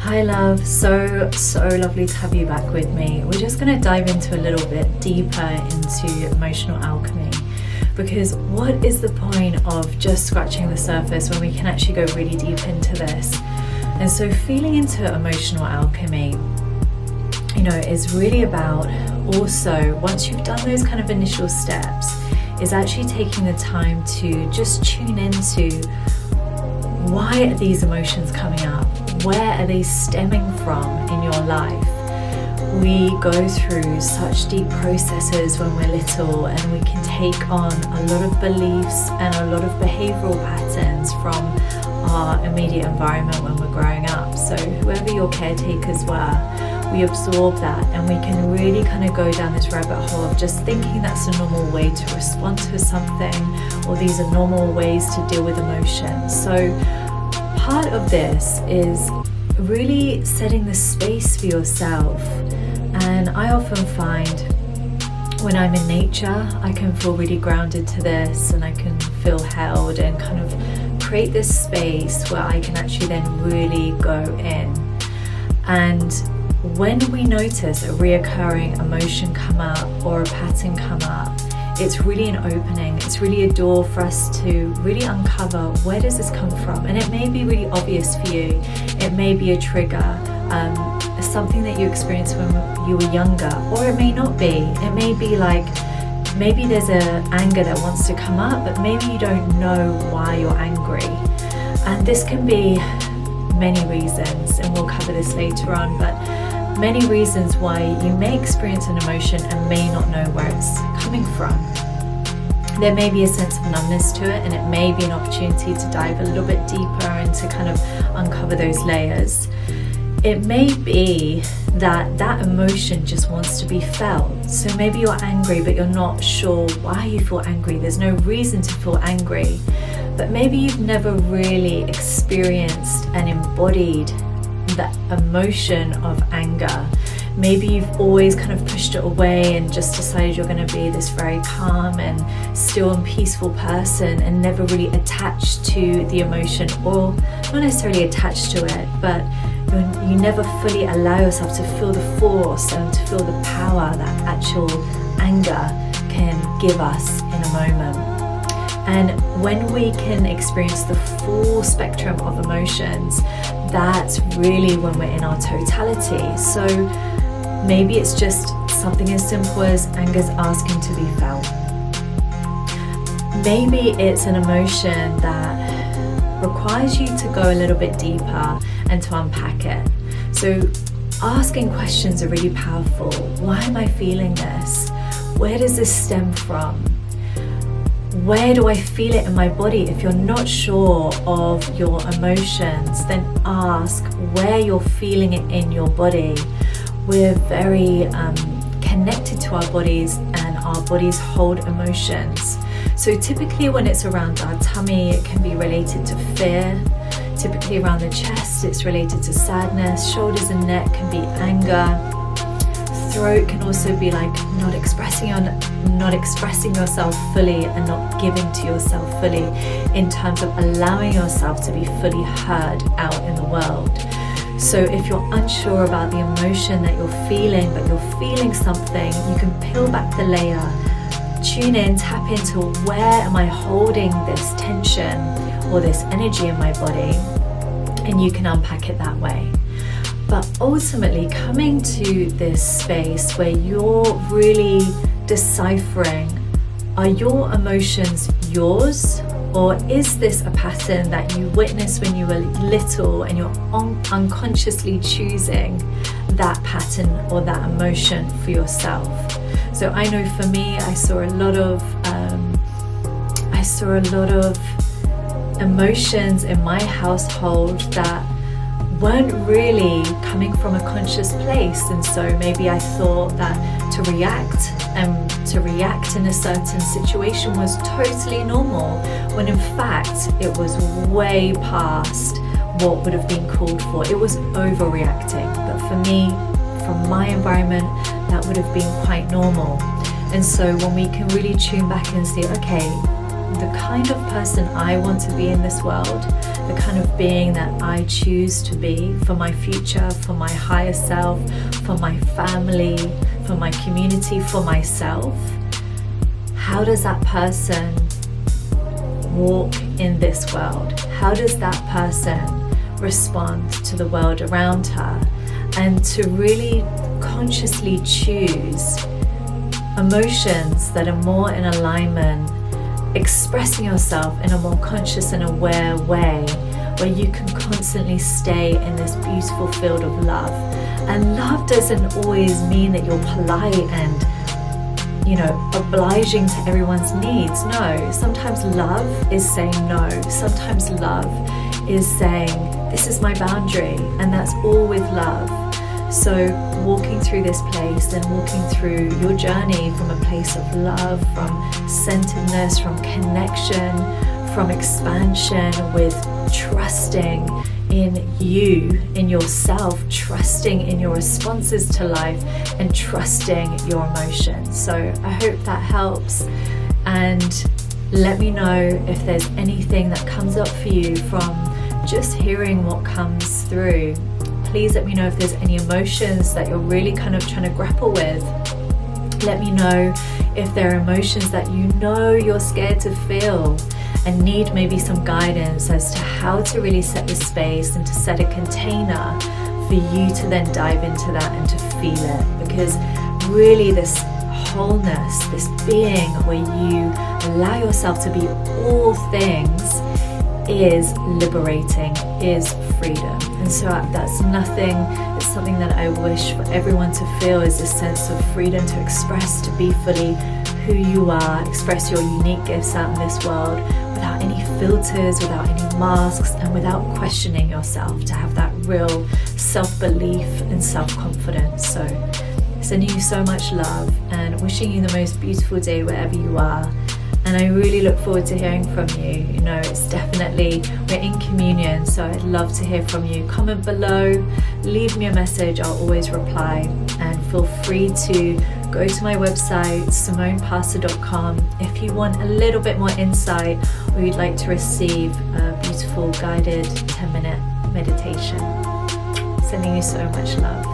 Hi love, so lovely to have you back with me. We're just going to dive into a little bit deeper into emotional alchemy, because what is the point of just scratching the surface when we can actually go really deep into this? And so feeling into emotional alchemy, is really about also, once you've done those kind of initial steps, is actually taking the time to just tune into why are these emotions coming up? Where are they stemming from in your life? We go through such deep processes when we're little, and we can take on a lot of beliefs and a lot of behavioral patterns from our immediate environment when we're growing up. So whoever your caretakers were, we absorb that, and we can really kind of go down this rabbit hole of just thinking that's a normal way to respond to something, or these are normal ways to deal with emotion. So part of this is really setting the space for yourself. And I often find when I'm in nature, I can feel really grounded to this, and I can feel held and kind of create this space where I can actually then really go in. And when we notice a reoccurring emotion come up or a pattern come up, it's really an opening, it's really a door for us to really uncover, where does this come from? And it may be really obvious for you, it may be a trigger, something that you experienced when you were younger, or it may not be. It may be like, maybe there's an anger that wants to come up, but maybe you don't know why you're angry. And this can be many reasons, and we'll cover this later on, but many reasons why you may experience an emotion and may not know where it's coming from. There may be a sense of numbness to it, and it may be an opportunity to dive a little bit deeper and to kind of uncover those layers. It may be that that emotion just wants to be felt. So maybe you're angry, but you're not sure why you feel angry. There's no reason to feel angry, but maybe you've never really experienced and embodied the emotion of anger. Maybe you've always kind of pushed it away and just decided you're going to be this very calm and still and peaceful person, and never really attached to the emotion, or not necessarily attached to it, but you never fully allow yourself to feel the force and to feel the power that actual anger can give us in a moment. And when we can experience the full spectrum of emotions, that's really when we're in our totality. So maybe it's just something as simple as anger's asking to be felt. Maybe it's an emotion that requires you to go a little bit deeper and to unpack it. So asking questions are really powerful. Why am I feeling this? Where does this stem from? Where do I feel it in my body? If you're not sure of your emotions, then ask where you're feeling it in your body. We're very connected to our bodies, and our bodies hold emotions. So typically when it's around our tummy, it can be related to fear. Typically around the chest, it's related to sadness. Shoulders and neck can be anger. Throat can also be like not expressing yourself fully and not giving to yourself fully, in terms of allowing yourself to be fully heard out in the world. So if you're unsure about the emotion that you're feeling, but you're feeling something, you can peel back the layer, tune in, tap into where am I holding this tension or this energy in my body, and you can unpack it that way. But ultimately coming to this space where you're really deciphering, are your emotions yours, or is this a pattern that you witnessed when you were little and you're unconsciously choosing that pattern or that emotion for yourself? So I know for me, I saw a lot of emotions in my household that weren't really coming from a conscious place. And so maybe I thought that to react in a certain situation was totally normal, when in fact it was way past what would have been called for. It was overreacting, but for me, from my environment, that would have been quite normal. And so when we can really tune back and see, okay, the kind of person I want to be in this world, the kind of being that I choose to be for my future, for my higher self, for my family, for my community, for myself, how does that person walk in this world? How does that person respond to the world around her? And to really consciously choose emotions that are more in alignment, expressing yourself in a more conscious and aware way, where you can constantly stay in this beautiful field of love. And love doesn't always mean that you're polite and, you know, obliging to everyone's needs. No, sometimes love is saying no. Sometimes love is saying, this is my boundary, and that's all with love. So walking through this place and walking through your journey from a place of love, from centeredness, from connection, from expansion, with trusting in you, in yourself, trusting in your responses to life, and trusting your emotions. So I hope that helps, and let me know if there's anything that comes up for you from just hearing what comes through. Please let me know if there's any emotions that you're really kind of trying to grapple with. Let me know if there are emotions that you know you're scared to feel and need maybe some guidance as to how to really set the space and to set a container for you to then dive into that and to feel it. Because really this wholeness, this being where you allow yourself to be all things, is liberating, is freedom. And so that's nothing, it's something that I wish for everyone to feel, is this sense of freedom to express, to be fully who you are, express your unique gifts out in this world without any filters, without any masks, and without questioning yourself, to have that real self-belief and self-confidence. So sending you so much love and wishing you the most beautiful day wherever you are. And I really look forward to hearing from you. You know, it's definitely, we're in communion, so I'd love to hear from you. Comment below, leave me a message, I'll always reply. And feel free to go to my website, simonepastor.com, if you want a little bit more insight or you'd like to receive a beautiful guided 10-minute meditation. Sending you so much love.